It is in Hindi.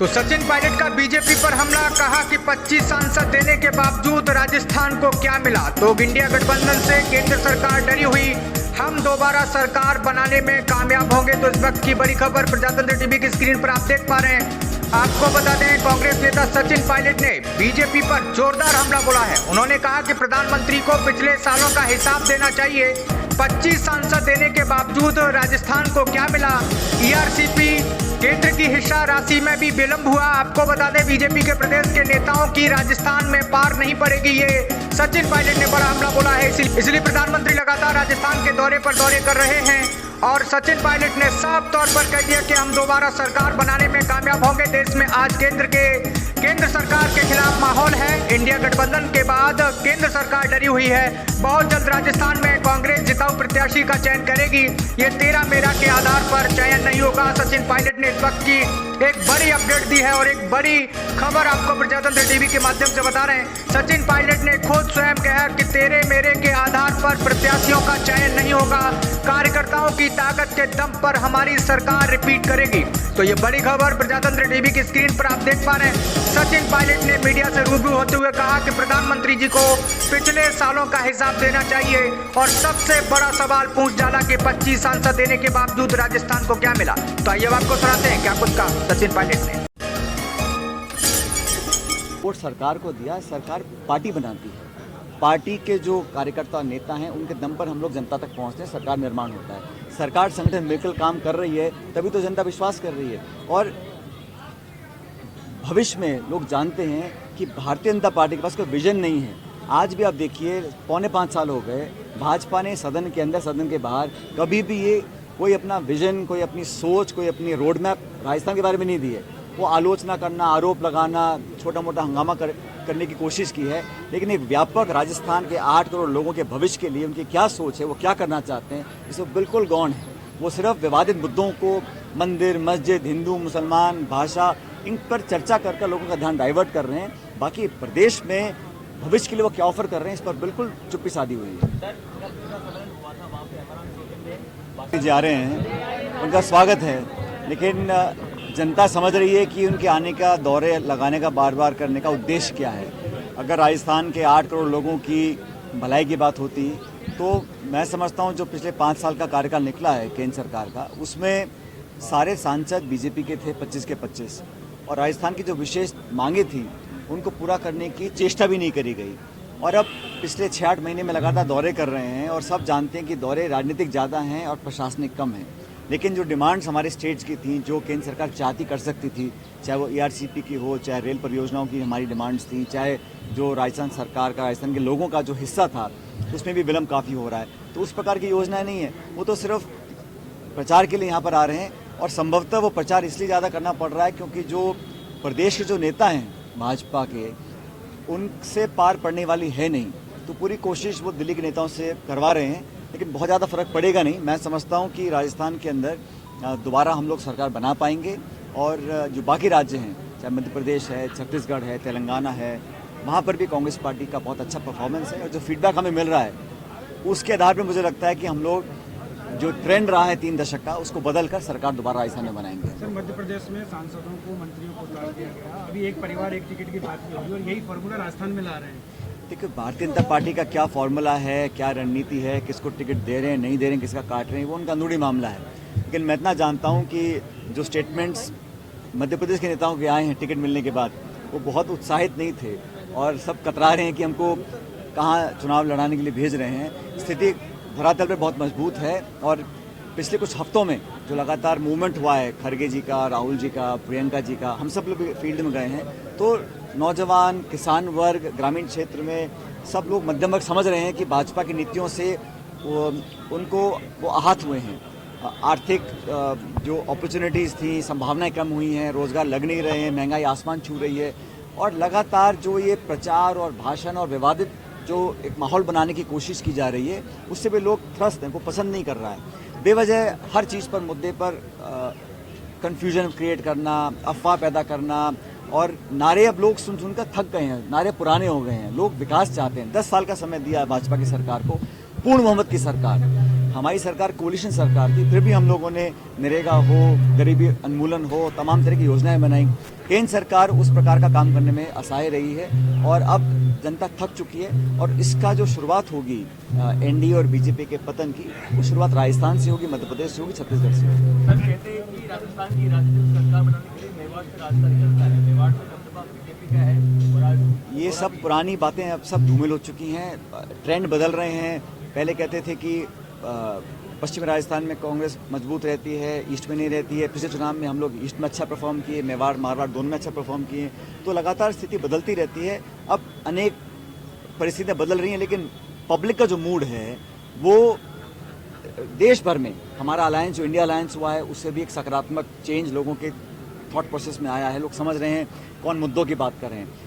तो सचिन पायलट का बीजेपी पर हमला, कहा कि 25 सांसद देने के बावजूद राजस्थान को क्या मिला। तो इंडिया गठबंधन से केंद्र सरकार डरी हुई, हम दोबारा सरकार बनाने में कामयाब होंगे। तो इस वक्त की बड़ी खबर प्रजातंत्र टीवी की स्क्रीन पर आप देख पा रहे हैं। आपको बता दें, कांग्रेस नेता सचिन पायलट ने बीजेपी पर जोरदार हमला बोला है। उन्होंने कहा कि प्रधानमंत्री को पिछले सालों का हिसाब देना चाहिए। 25 सांसद देने के बावजूद राजस्थान को क्या मिला। ईआरसीपी केंद्र की हिस्सा राशि में भी विलंब हुआ। आपको बता दें, बीजेपी के प्रदेश के नेताओं की राजस्थान में पार नहीं पड़ेगी। ये सचिन पायलट ने बड़ा हमला बोला है। इसलिए प्रधानमंत्री लगातार राजस्थान के दौरे पर दौरे कर रहे हैं और सचिन पायलट ने साफ तौर पर कह दिया कि हम दोबारा सरकार बनाने में कामयाब होंगे। देश में आज केंद्र सरकार के खिलाफ माहौल है। इंडिया गठबंधन के बाद केंद्र सरकार डरी हुई है। बहुत जल्द राजस्थान में कांग्रेस जिताऊ प्रत्याशी का चयन करेगी। ये तेरा मेरा के आधार पर चयन नहीं होगा। सचिन पायलट ने इस वक्त की एक बड़ी अपडेट दी है और एक बड़ी खबर आपको प्रजातंत्र टीवी के माध्यम से बता रहे हैं। सचिन पायलट ने खुद स्वयं कहा कि तेरे मेरे के आधार पर प्रत्याशियों का चयन नहीं होगा। कार्यकर्ताओं की ताकत के दम पर हमारी सरकार रिपीट करेगी। तो ये बड़ी खबर प्रजातंत्र टीवी की स्क्रीन पर आप देख पा रहे हैं। सचिन पायलट ने मीडिया से रूबरू होते हुए कहा कि प्रधानमंत्री जी को पिछले सालों का हिसाब देना चाहिए और सबसे बड़ा सवाल पूछ डाला कि 25 सांसद देने के बावजूद राजस्थान को क्या मिला। तो आइए आपको सुनाते हैं क्या कुछ कहा सचिन पायलट ने। वोट सरकार को दिया, सरकार पार्टी बनाती है। पार्टी के जो कार्यकर्ता नेता हैं उनके दम पर हम लोग जनता तक पहुंचते हैं, सरकार निर्माण होता है। सरकार संगठन मिलकर काम कर रही है, तभी तो जनता विश्वास कर रही है। और भविष्य में लोग जानते हैं कि भारतीय जनता पार्टी के पास कोई विजन नहीं है। आज भी आप देखिए, 4.25 साल हो गए, भाजपा ने सदन के अंदर सदन के बाहर कभी भी ये कोई अपना विजन, कोई अपनी सोच, कोई अपनी रोड मैप राजस्थान के बारे में नहीं दी है। वो आलोचना करना, आरोप लगाना, छोटा मोटा हंगामा करने की कोशिश की है, लेकिन एक व्यापक राजस्थान के 8 करोड़ लोगों के भविष्य के लिए उनकी क्या सोच है, वो क्या करना चाहते हैं, इसमें बिल्कुल गौण है। वो सिर्फ विवादित मुद्दों को, मंदिर, मस्जिद, हिंदू, मुसलमान, भाषा, इन पर चर्चा कर लोगों का ध्यान डाइवर्ट कर रहे हैं। बाकी प्रदेश में भविष्य के लिए वो क्या ऑफर कर रहे हैं, इस पर बिल्कुल चुप्पी साधी हुई है। जी आ रहे हैं, उनका स्वागत है, लेकिन जनता समझ रही है कि उनके आने का, दौरे लगाने का, बार बार करने का उद्देश्य क्या है। अगर राजस्थान के 8 करोड़ लोगों की भलाई की बात होती तो मैं समझता हूं जो पिछले 5 साल का कार्यकाल निकला है केंद्र सरकार का, उसमें सारे सांसद बीजेपी के थे, 25 के 25, और राजस्थान की जो विशेष मांगे थी उनको पूरा करने की चेष्टा भी नहीं करी गई। और अब पिछले 6-8 महीने में लगातार दौरे कर रहे हैं और सब जानते हैं कि दौरे राजनीतिक ज़्यादा हैं और प्रशासनिक कम हैं। लेकिन जो डिमांड्स हमारे स्टेट्स की थी, जो केंद्र सरकार चाहती कर सकती थी, चाहे वो ईआरसीपी की हो, चाहे रेल परियोजनाओं की हमारी डिमांड्स थी, चाहे जो राजस्थान सरकार का, राजस्थान के लोगों का जो हिस्सा था, उसमें भी विलम्ब काफ़ी हो रहा है। तो उस प्रकार की योजनाएं नहीं है, वो तो सिर्फ प्रचार के लिए यहाँ पर आ रहे हैं। और संभवतः वो प्रचार इसलिए ज़्यादा करना पड़ रहा है क्योंकि जो प्रदेश के जो नेता हैं भाजपा के, उनसे पार पड़ने वाली है नहीं। तो पूरी कोशिश वो दिल्ली के नेताओं से करवा रहे हैं, लेकिन बहुत ज़्यादा फर्क पड़ेगा नहीं। मैं समझता हूं कि राजस्थान के अंदर दोबारा हम लोग सरकार बना पाएंगे और जो बाकी राज्य हैं, चाहे मध्य प्रदेश है, छत्तीसगढ़ है, तेलंगाना है, वहाँ पर भी कांग्रेस पार्टी का बहुत अच्छा परफॉर्मेंस है। और जो फीडबैक हमें मिल रहा है उसके आधार पर मुझे लगता है कि हम लोग जो ट्रेंड रहा है 3 दशक का, उसको बदल कर सरकार दोबारा राजस्थान में बनाएंगे। सर, मध्य प्रदेश में सांसदों को, मंत्रियों को टाल दिया गया। अभी एक परिवार एक टिकट की बात की होगी और यही फॉर्मूला राजस्थान में ला रहे हैं। देखिए, भारतीय जनता पार्टी का क्या फॉर्मूला है, क्या रणनीति है, किसको टिकट दे रहे हैं, नहीं दे रहे हैं, किसका काट रहे हैं, वो उनका अंदरूनी मामला है। लेकिन मैं इतना जानता हूं कि जो स्टेटमेंट्स मध्य प्रदेश के नेताओं के आए हैं टिकट मिलने के बाद, वो बहुत उत्साहित नहीं थे और सब कतरा रहे हैं कि हमको कहाँ चुनाव लड़ाने के लिए भेज रहे हैं। स्थिति धरातल पर बहुत मजबूत है और पिछले कुछ हफ्तों में जो लगातार मूवमेंट हुआ है, खड़गे जी का, राहुल जी का, प्रियंका जी का, हम सब लोग फील्ड में गए हैं, तो नौजवान, किसान वर्ग, ग्रामीण क्षेत्र में सब लोग मध्यम वर्ग समझ रहे हैं कि भाजपा की नीतियों से उनको वो आहत हुए हैं। आर्थिक जो अपॉर्चुनिटीज़ थी, संभावनाएं कम हुई हैं, रोजगार लग नहीं रहे हैं, महंगाई आसमान छू रही है और लगातार जो ये प्रचार और भाषण और विवादित जो एक माहौल बनाने की कोशिश की जा रही है, उससे भी लोग त्रस्त हैं, वो पसंद नहीं कर रहा है। बेवजह हर चीज़ पर, मुद्दे पर कन्फ्यूजन क्रिएट करना, अफवाह पैदा करना और नारे अब लोग सुनकर थक गए हैं, नारे पुराने हो गए हैं। लोग विकास चाहते हैं। 10 साल का समय दिया है भाजपा की सरकार को, पूर्ण बहुमत की सरकार। हमारी सरकार कोलिशन सरकार थी, फिर भी हम लोगों ने नरेगा हो, गरीबी उन्मूलन हो, तमाम तरह की योजनाएं बनाई। केंद्र सरकार उस प्रकार का काम करने में असहाय रही है और अब जनता थक चुकी है और इसका जो शुरुआत होगी एनडीए और बीजेपी के पतन की, वो शुरुआत राजस्थान से होगी, मध्य प्रदेश से होगी, छत्तीसगढ़ से होगी। सर कहते हैं कि राजस्थान की राजनीतिक सरकार बनाने के लिए मेवाड़ से राजधानी चलता है, मेवाड़ में दबदबा बीजेपी का है और आज ये सब पुरानी बातें अब सब धूमिल हो चुकी हैं, ट्रेंड बदल रहे हैं। पहले कहते थे कि पश्चिमी राजस्थान में कांग्रेस मजबूत रहती है, ईस्ट में नहीं रहती है। पिछले चुनाव में हम लोग ईस्ट में अच्छा परफॉर्म किए, मेवाड़ मारवाड़ दोनों में अच्छा परफॉर्म किए। तो लगातार स्थिति बदलती रहती है। अब अनेक परिस्थितियाँ बदल रही हैं, लेकिन पब्लिक का जो मूड है वो देश भर में, हमारा अलायंस जो इंडिया अलायंस हुआ है उससे भी एक सकारात्मक चेंज लोगों के थॉट प्रोसेस में आया है। लोग समझ रहे हैं कौन मुद्दों की बात कर रहे हैं।